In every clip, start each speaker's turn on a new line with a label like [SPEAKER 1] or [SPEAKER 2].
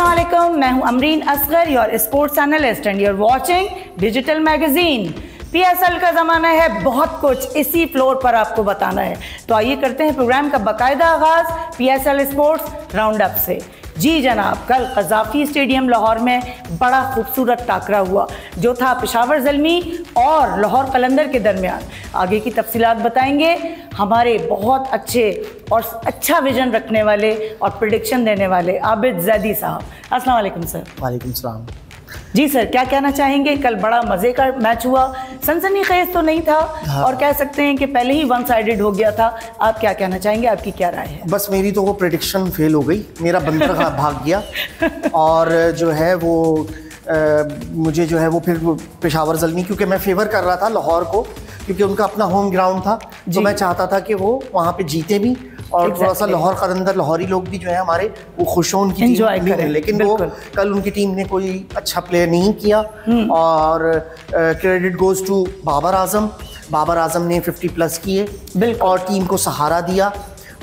[SPEAKER 1] अस्सलाम वालेकुम, मैं हूं Amreen Asghar, your sports analyst and you're watching digital magazine. PSL का ज़माना है, बहुत कुछ इसी फ्लोर पर आपको बताना है। तो आइए करते हैं प्रोग्राम का बाकायदा आगाज़ पीएसएल स्पोर्ट्स राउंड अप से। जी जनाब, कल क़ज़ाफ़ी स्टेडियम लाहौर में बड़ा खूबसूरत टाकरा हुआ जो था पेशावर ज़ल्मी और लाहौर कलंदर के दरमियान। आगे की तफसीलात बताएंगे हमारे बहुत अच्छे और अच्छा विजन रखने वाले और प्रेडिक्शन देने वाले आबिद ज़ैदी साहब। अस्सलाम वालेकुम सर।
[SPEAKER 2] वालेकुम सलाम।
[SPEAKER 1] जी सर, क्या कहना चाहेंगे? कल बड़ा मज़े का मैच हुआ, सनसनीखेज तो नहीं था और कह सकते हैं कि पहले ही वन साइडेड हो गया था। आप क्या कहना चाहेंगे, आपकी क्या राय है?
[SPEAKER 2] बस मेरी तो वो प्रेडिक्शन फेल हो गई, मेरा बंदर भाग गया और जो है वो मुझे जो है वो फिर पेशावर ज़ल्मी, क्योंकि मैं फेवर कर रहा था लाहौर को, क्योंकि उनका अपना होम ग्राउंड था, तो मैं चाहता था कि वो वहाँ पे जीते भी और थोड़ा सा लाहौर कलंदर लाहौरी लोग भी जो है हमारे वो खुश हों, उनकी टीम करें। लेकिन वो कल उनकी टीम ने कोई अच्छा प्ले नहीं किया और credit goes to Babar Azam. Babar Azam ने 50+ किए और टीम को सहारा दिया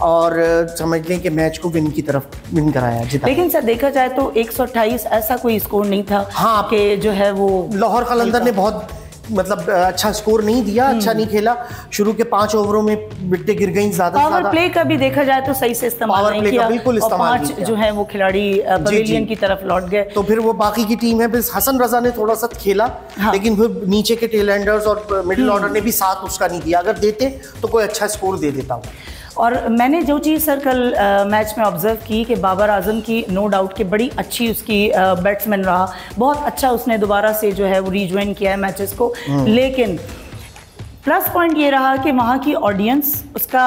[SPEAKER 2] और समझ लें कि मैच को विन कराया, जिता।
[SPEAKER 1] लेकिन सर देखा जाए तो 128 ऐसा कोई स्कोर नहीं था। हाँ, कि जो है वो
[SPEAKER 2] लाहौर कलंदर ने बहुत मतलब अच्छा स्कोर नहीं दिया, अच्छा नहीं खेला। शुरू के 5 ओवरों में विकेटें गिर गई ज़्यादा।
[SPEAKER 1] पावर प्ले का भी देखा जाए तो सही से इस्तेमाल नहीं किया,
[SPEAKER 2] बिल्कुल इस्तेमाल नहीं किया।
[SPEAKER 1] जो है वो खिलाड़ी पवेलियन की तरफ लौट गए।
[SPEAKER 2] तो फिर वो बाकी की टीम है, बस हसन रजा ने थोड़ा सा खेला, लेकिन फिर नीचे के टेल एंडर्स और मिडिल ऑर्डर ने भी साथ उसका नहीं दिया। अगर देते तो कोई अच्छा स्कोर दे देता हूँ।
[SPEAKER 1] और मैंने जो चीज़ सर कल मैच में ऑब्जर्व की कि बाबर आजम की नो डाउट कि बड़ी अच्छी उसकी बैट्समैन रहा, बहुत अच्छा उसने दोबारा से जो है वो रीज्वाइन किया है मैचेस को। लेकिन प्लस पॉइंट ये रहा कि वहाँ की ऑडियंस उसका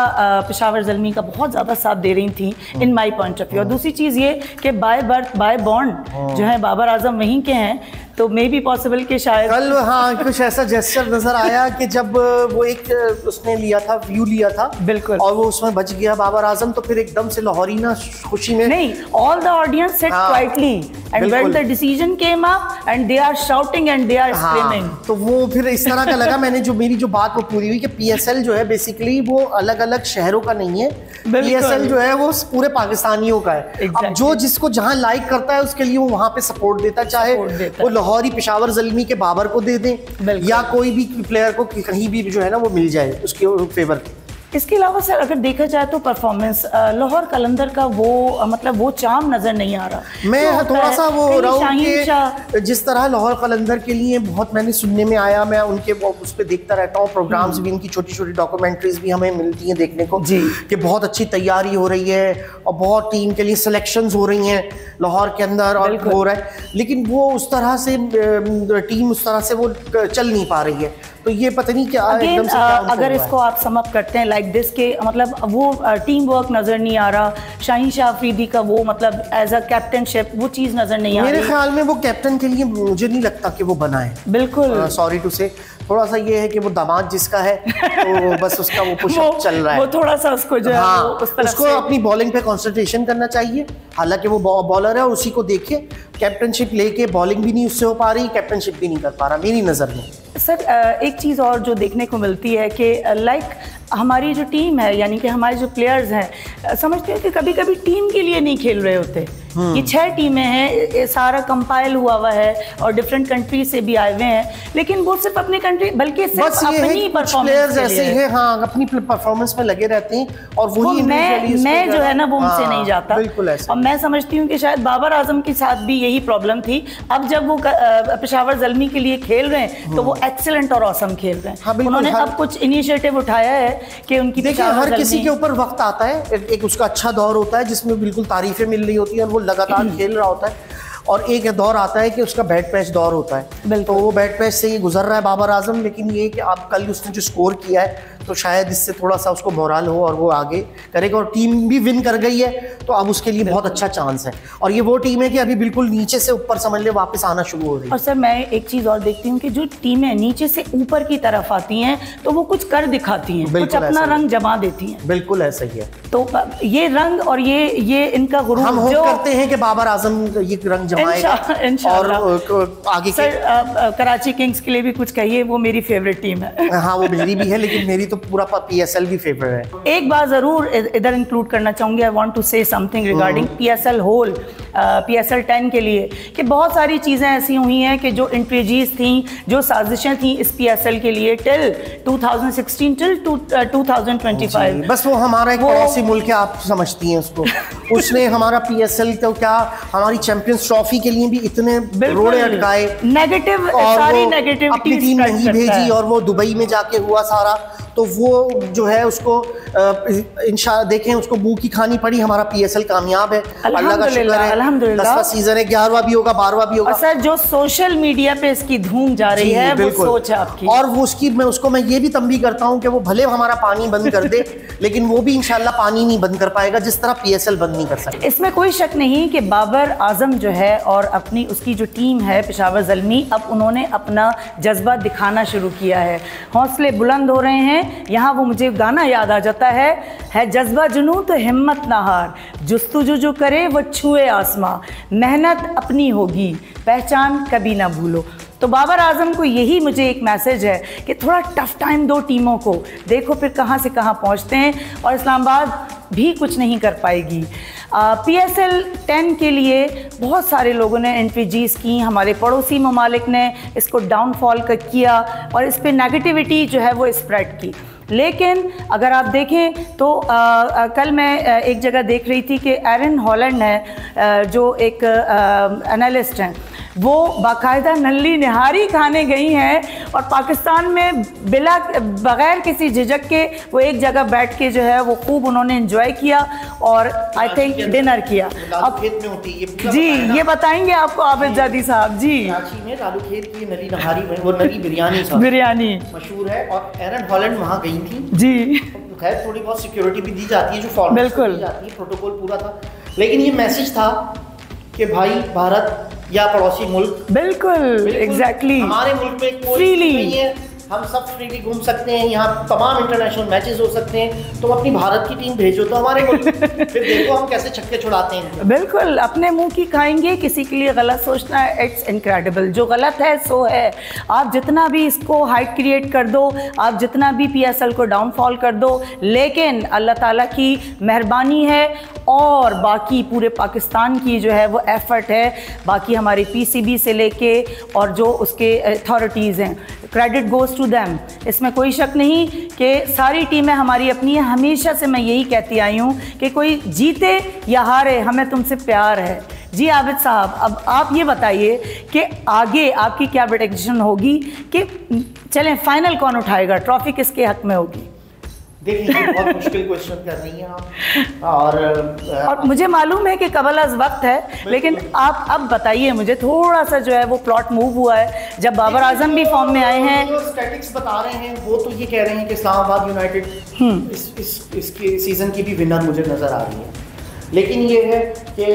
[SPEAKER 1] पेशावर ज़ल्मी का बहुत ज़्यादा साथ दे रही थी इन माई पॉइंट ऑफ व्यू। और दूसरी चीज़ ये कि बाय बर्थ बाय बॉन्ड जो है बाबर आजम वहीं के हैं, तो मे भी पॉसिबल कि शायद
[SPEAKER 2] कल कुछ ऐसा जेस्चर नजर आया कि जब वो एक उसने लिया था, व्यू लिया था, बिल्कुल, और वो उसमें बच गया बाबर आजम, तो फिर एकदम से लाहौरी ना खुशी में
[SPEAKER 1] नहीं, all the audience sit quietly and when the decision came up and they are shouting and they are screaming.
[SPEAKER 2] तो वो फिर इस तरह का लगा मैंने, जो मेरी जो बात वो पूरी हुई कि पीएसएल जो है बेसिकली वो अलग अलग शहरों का नहीं है, पीएसएल जो है वो पूरे पाकिस्तानियों का है। अब जो जिसको जहाँ लाइक करता है उसके लिए वो वहाँ पे सपोर्ट देता है, चाहे वो लाहौरी पेशावर ज़ल्मी के बाबर को दे दें या कोई भी प्लेयर को कहीं भी जो है ना वो मिल जाए उसके फेवर।
[SPEAKER 1] इसके अलावा सर अगर देखा जाए तो परफॉर्मेंस लाहौर कलंदर का वो मतलब वो चार्म नजर नहीं आ रहा।
[SPEAKER 2] मैं थोड़ा सा वो राउंड जिस तरह लाहौर कलंदर के लिए बहुत मैंने सुनने में आया, मैं उनके उस पर देखता रहता हूँ, प्रोग्राम्स भी, इनकी छोटी छोटी डॉक्यूमेंट्रीज भी हमें मिलती हैं देखने को कि बहुत अच्छी तैयारी हो रही है और बहुत टीम के लिए सिलेक्शंस हो रही हैं लाहौर के अंदर और हो रहा है, लेकिन वो उस तरह से टीम उस तरह से वो चल नहीं पा रही है। तो ये पता नहीं क्या एकदम से
[SPEAKER 1] अगर इसको आप समअप करते हैं लाइक दिस के मतलब वो टीम वर्क नजर नहीं आ रहा, शाहीन शाह अफरीदी का वो मतलब एज अ कैप्टनशिप वो चीज नजर नहीं आ रही।
[SPEAKER 2] मेरे ख्याल में वो कैप्टन के लिए मुझे नहीं लगता कि वो बना है।
[SPEAKER 1] बिल्कुल
[SPEAKER 2] सॉरी टू से, थोड़ा सा ये है कि वो दामाद जिसका है तो बस उसका वो पुशअप चल रहा है,
[SPEAKER 1] वो थोड़ा सा उसको जो है
[SPEAKER 2] उसको अपनी बॉलिंग पे कंसंट्रेशन करना चाहिए। हालांकि वो बॉलर है, उसी को देखिए, कैप्टनशिप लेके बॉलिंग भी नहीं उससे हो पा रही, कैप्टनशिप भी नहीं कर पा रहा मेरी नज़र में।
[SPEAKER 1] सर एक चीज़ और जो देखने को मिलती है कि लाइक हमारी जो टीम है, यानी कि हमारे जो प्लेयर्स हैं, समझते हैं कि कभी कभी टीम के लिए नहीं खेल रहे होते। ये 6 टीमें हैं, सारा कंपाइल हुआ है और डिफरेंट कंट्री से भी आए हुए हैं, लेकिन वो सिर्फ अपनी कंट्री बल्कि सिर्फ अपनी परफॉर्मेंस
[SPEAKER 2] ऐसे हैं, हाँ, अपनी परफॉर्मेंस में लगे रहते हैं और वही
[SPEAKER 1] मैं जो है ना वो उनसे नहीं जाता।
[SPEAKER 2] बिल्कुल ऐसा।
[SPEAKER 1] और मैं समझती हूँ कि शायद बाबर आजम के साथ भी यही प्रॉब्लम थी। अब जब वो पेशावर ज़ल्मी के लिए खेल रहे हैं तो वो एक्सीलेंट और ऑसम खेल रहे हैं। उन्होंने अब कुछ इनिशिएटिव उठाया है कि उनकी,
[SPEAKER 2] देखिए हर किसी के ऊपर वक्त आता है, एक उसका अच्छा दौर होता है जिसमें बिल्कुल तारीफें मिल रही होती है और वो लगातार खेल रहा होता है, और एक दौर आता है कि उसका बैड पैच दौर होता है। तो वो बैड पैच से ये गुजर रहा है बाबर आजम, लेकिन ये कि आप कल उसने जो स्कोर किया है तो शायद इससे थोड़ा सा उसको मोरल हो और वो आगे करेगा, और टीम भी विन कर गई है तो अब उसके लिए बहुत अच्छा चांस है। और ये वो टीम है कि अभी बिल्कुल नीचे से ऊपर समझ ले वापस आना शुरू हो रही है।
[SPEAKER 1] और सर मैं एक चीज़ और देखती हूँ कि जो टीमें नीचे से ऊपर की तरफ आती हैं तो वो कुछ कर दिखाती हैं, कुछ अपना रंग जमा देती हैं।
[SPEAKER 2] बिल्कुल ऐसा ही है।
[SPEAKER 1] तो ये रंग और ये इनका गुरूर
[SPEAKER 2] हम होप करते हैं कि बाबर आजम ये रंग जमाएगा और आगे।
[SPEAKER 1] सर कराची किंग्स के लिए भी कुछ कहिए, वो मेरी फेवरेट टीम है।
[SPEAKER 2] हाँ वो मेरी भी है, लेकिन मेरी तो पूरा PSL भी फेवर है।
[SPEAKER 1] एक बात ज़रूर इधर इंक्लूड करना चाहूँगी, I want to say something regarding PSL whole, PSL 10 के लिए, कि बहुत सारी चीज़ें ऐसी हुई हैं कि जो इंट्रेजीज थी, जो साजिशें थी इस PSL के लिए टिल 2016 टिल 2025,
[SPEAKER 2] बस वो हमारा एक पड़ोसी मुल्क है, आप समझती हैं उसको। उसने हमारा PSL तो क्या, हमारी चैंपियंस ट्रॉफी के लिए भी इतने रोड़े अटकाए,
[SPEAKER 1] नेगेटिव,
[SPEAKER 2] और
[SPEAKER 1] सारी
[SPEAKER 2] वो
[SPEAKER 1] नेगेटिविटी
[SPEAKER 2] अपनी टीम नहीं भेजी, और वो दुबई में जाके हुआ सारा। तो वो जो है उसको इंशाल्लाह देखें, उसको मुंह की खानी पड़ी। हमारा PSL कामयाब है, अल्लाह का शुक्र है।
[SPEAKER 1] अल्हम्दुलिल्लाह
[SPEAKER 2] 10वां सीजन है, 11वां भी होगा, 12वां भी होगा।
[SPEAKER 1] और सर जो सोशल मीडिया पे इसकी धूम जा रही है, वो सोच है आपकी।
[SPEAKER 2] और वो उसकी मैं ये भी तंबीह करता हूँ कि वो भले हमारा पानी बंद कर दे लेकिन वो भी इंशाल्लाह पानी नहीं बंद कर पाएगा जिस तरह PSL बंद नहीं कर सकता।
[SPEAKER 1] इसमें कोई शक नहीं कि बाबर आजम जो है और अपनी उसकी जो टीम है पेशावर ज़ल्मी, अब उन्होंने अपना जज्बा दिखाना शुरू किया है, हौसले बुलंद हो रहे हैं। यहाँ वो मुझे गाना याद आ जाता है जज्बा जुनू तो हिम्मत ना हार, जुस्तुजू जो करे वो छुए आसमां, मेहनत अपनी होगी पहचान कभी ना भूलो। तो बाबर आजम को यही मुझे एक मैसेज है कि थोड़ा टफ टाइम दो टीमों को, देखो फिर कहाँ से कहाँ पहुँचते हैं, और इस्लामाबाद भी कुछ नहीं कर पाएगी। PSL 10 के लिए बहुत सारे लोगों ने एंट्रीजीज की, हमारे पड़ोसी ममालिक ने इसको डाउनफॉल का किया और इस पर नेगेटिविटी जो है वो स्प्रेड की। लेकिन अगर आप देखें तो कल मैं एक जगह देख रही थी कि एरन हॉलैंड है, जो एक एनालिस्ट हैं, वो बाकायदा नल्ली निहारी खाने गई हैं और पाकिस्तान में बगैर किसी झिझक के वो एक जगह बैठ के जो है वो खूब उन्होंने एंजॉय किया और आई थिंक डिनर किया। अब
[SPEAKER 2] खेत में होती है
[SPEAKER 1] जी, ये बताएंगे आपको आबिद जादी साहब जी।
[SPEAKER 2] कराची में लालू खेत की नली नहारी में वो नली बिरयानी मशहूर है, और एरन हॉलैंड वहाँ गई थी जी। खैर थोड़ी बहुत सिक्योरिटी भी दी जाती है, जो फॉर्मल दी जाती है, प्रोटोकॉल पूरा था, लेकिन ये मैसेज था कि भाई भारत या पड़ोसी मुल्क, बिल्कुल एग्जैक्टली हमारे मुल्क में कोई नहीं है, हम सब फ्रीली घूम सकते हैं, यहाँ तमाम इंटरनेशनल मैचेस हो सकते हैं, तो अपनी भारत की टीम भेजो तो हमारे मुल्क फिर देखो हम कैसे छक्के छुड़ाते हैं। बिल्कुल अपने मुंह की खाएंगे, किसी के लिए गलत सोचना है, इट्स इनक्रेडिबल। जो गलत है सो है, आप जितना भी इसको हाइट क्रिएट कर दो, आप जितना भी PSL को डाउनफॉल कर दो, लेकिन अल्लाह ताला की मेहरबानी है और बाकी पूरे पाकिस्तान की जो है वो एफर्ट है, बाकी हमारी PCB से लेके और जो उसके अथॉरिटीज़ हैं, क्रेडिट गोज़ टू देम। इसमें कोई शक नहीं कि सारी टीमें हमारी अपनी हैं। हमेशा से मैं यही कहती आई हूँ कि कोई जीते या हारे, हमें तुमसे प्यार है। जी आबिद साहब, अब आप ये बताइए कि आगे आपकी क्या प्रेडिक्शन होगी कि चलें फाइनल कौन उठाएगा, ट्रॉफी किसके हक में होगी? देखिए बहुत मुश्किल क्वेश्चन कर रही हैं आप, और
[SPEAKER 1] मुझे मालूम है कि कबल अज़ वक्त है, लेकिन आप अब बताइए मुझे, थोड़ा सा जो है वो प्लॉट मूव हुआ है जब बाबर आजम भी फॉर्म में आए हैं।
[SPEAKER 2] जो स्टैटिक्स बता रहे हैं वो तो ये कह रहे हैं कि इस्लामाबाद यूनाइटेड इसके सीज़न की भी विनर मुझे नज़र आ रही है, लेकिन ये है कि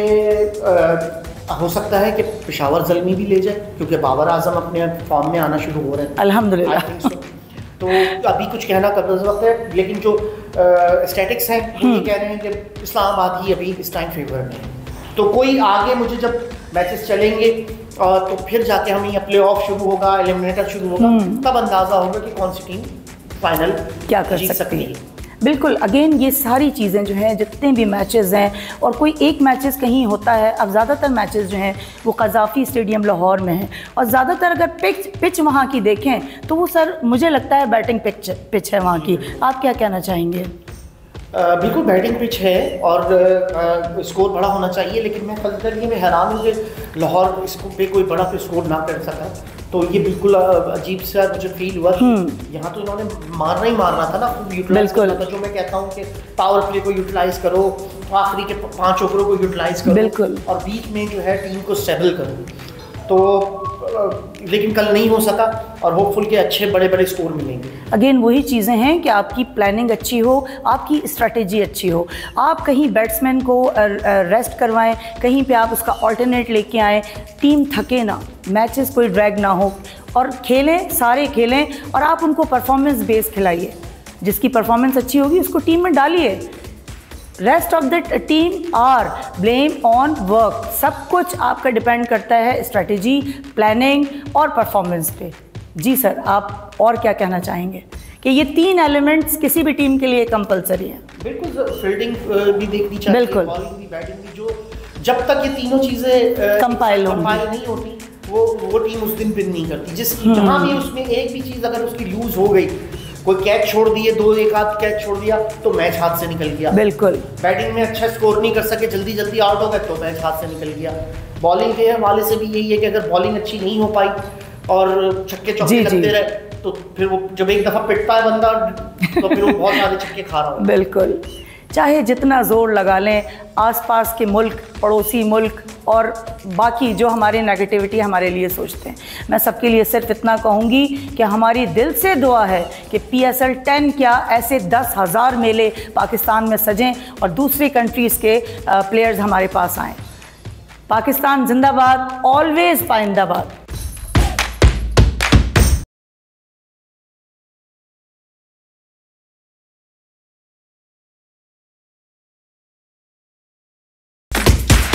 [SPEAKER 2] हो सकता है कि पेशावर ज़ल्मी भी ले जाए, क्योंकि बाबर आजम अपने फॉर्म में आना शुरू हो रहे हैं
[SPEAKER 1] अल्हम्दुलिल्लाह।
[SPEAKER 2] तो अभी कुछ कहना कब वक्त है, लेकिन जो स्टैटिक्स हैं वो ये कह रहे हैं कि इस्लामाबाद ही अभी इस टाइम फेवर में है। तो कोई आगे मुझे जब मैचेस चलेंगे तो फिर जाके हमें ये प्ले ऑफ शुरू होगा, एलिमिनेटर शुरू होगा, तब अंदाज़ा होगा कि कौन सी टीम फाइनल
[SPEAKER 1] क्या कर सकती है। बिल्कुल, अगेन ये सारी चीज़ें जो हैं, जितने भी मैचेस हैं, और कोई एक मैचेस कहीं होता है, अब ज़्यादातर मैचेस जो हैं वो क़ज़ाफ़ी स्टेडियम लाहौर में हैं, और ज़्यादातर अगर पिच वहाँ की देखें तो वो सर मुझे लगता है बैटिंग पिच है वहाँ की। आप क्या कहना चाहेंगे?
[SPEAKER 2] बिल्कुल बैटिंग पिच है और स्कोर बड़ा होना चाहिए, लेकिन मैं कल ये हैरान हूँ कि लाहौर इसको पे कोई बड़ा स्कोर ना कर सका, तो ये बिल्कुल अजीब सा मुझे फील हुआ। यहाँ तो इन्होंने मारना ही मारना था ना, खूब यूटिलाइज करना था, जो मैं कहता हूँ कि पावर प्ले को यूटिलाइज करो, आखिरी के 5 ओवरों को यूटिलाइज करो और बीच में जो है टीम को स्टेबल करो। तो लेकिन कल नहीं हो सका और होपफुल के अच्छे बड़े बड़े स्कोर मिलेंगे।
[SPEAKER 1] अगेन वही चीज़ें हैं कि आपकी प्लानिंग अच्छी हो, आपकी स्ट्रैटेजी अच्छी हो, आप कहीं बैट्समैन को रेस्ट करवाएं, कहीं पे आप उसका ऑल्टरनेट लेके आएँ, टीम थके ना, मैचेस कोई ड्रैग ना हो, और खेलें, सारे खेलें, और आप उनको परफॉर्मेंस बेस खिलाइए। जिसकी परफॉर्मेंस अच्छी होगी उसको टीम में डालिए। Rest of the team are blame on work. सब कुछ आपका डिपेंड करता है स्ट्रेटजी, प्लानिंग और परफॉर्मेंस पे। जी सर, आप और क्या कहना चाहेंगे कि ये 3 एलिमेंट्स किसी भी टीम के लिए कंपलसरी है।
[SPEAKER 2] बिल्कुल, फील्डिंग भी देखनी चाहिए,
[SPEAKER 1] बिल्कुल,
[SPEAKER 2] बॉलिंग भी, बैटिंग भी। जो जब तक ये तीनों चीज़ें कंपाइल नहीं होती वो टीम उस दिन विन नहीं करती। जहाँ भी उसमें एक भी चीज़ अगर उसकी लूज हो गई, कोई कैच छोड़ दिए, एक आध कैच छोड़ दिया, तो मैच हाथ से निकल गया।
[SPEAKER 1] बिल्कुल,
[SPEAKER 2] बैटिंग में अच्छा स्कोर नहीं कर सके, जल्दी आउट हो गए तो मैच हाथ से निकल गया। बॉलिंग के हवाले से भी यही है कि अगर बॉलिंग अच्छी नहीं हो पाई और छक्के चौके लगते रहे, तो फिर वो जब एक दफ़ा पिटता है बंदा, तो फिर वो बहुत सारे छक्के खा रहा है।
[SPEAKER 1] बिल्कुल, चाहे जितना ज़ोर लगा लें, आसपास के मुल्क, पड़ोसी मुल्क और बाकी जो हमारे नेगेटिविटी हमारे लिए सोचते हैं, मैं सबके लिए सिर्फ इतना कहूँगी कि हमारी दिल से दुआ है कि PSL 10 क्या ऐसे 10,000 मेले पाकिस्तान में सजें और दूसरी कंट्रीज़ के प्लेयर्स हमारे पास आएँ। पाकिस्तान जिंदाबाद, ऑलवेज पाइंदाबाद।